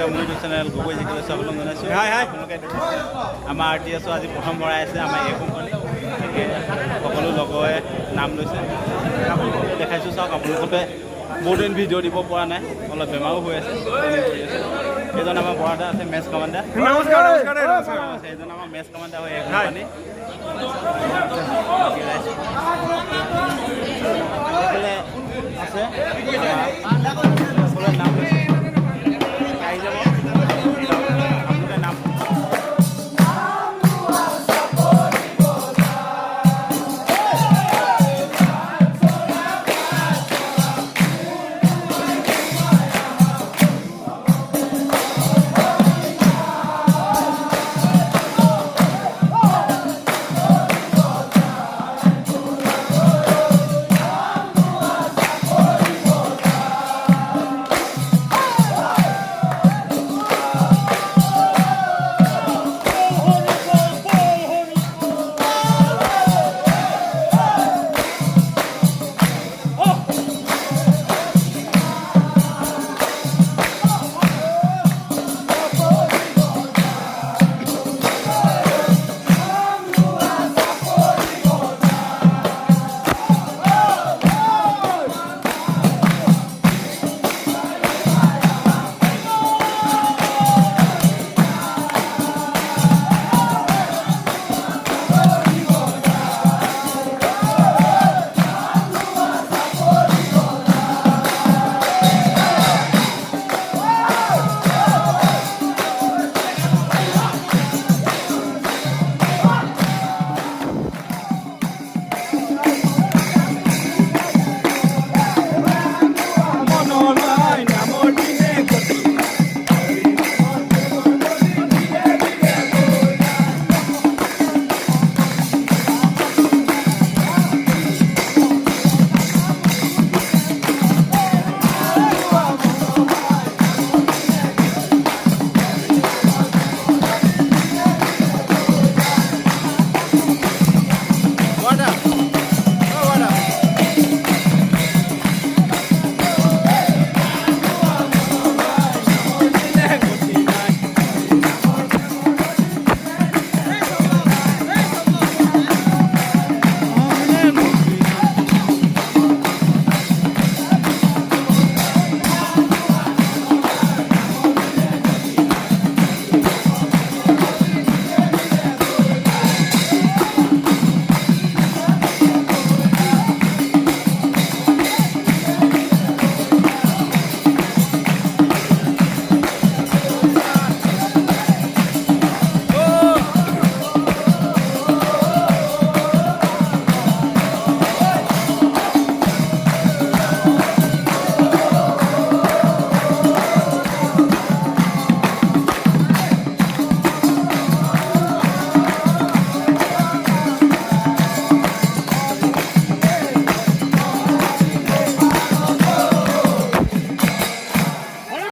মোৰ YouTube channel Gogoi জিকিলে স্বাগতম জনাইছোঁ আপোনালোকে আমাৰ RTS আজি প্ৰথম ভৰাই আছে আমাৰ এই কোম্পানী সকলো লগৰে নাম লৈছে আপোনালোকে দেখাইছোঁ চাওক আপোনালোকে বহুত দিন ভিডিঅ' দিব পৰা নাই অলপ বেমাৰো হৈ আছে এইজন আমাৰ বৰাদা আছে মেচ কমাণ্ডাৰ এইজন আমাৰ মেচ কমাণ্ডাৰ হয় এই কোম্পানী আছে সকলোৱে নাম লৈছে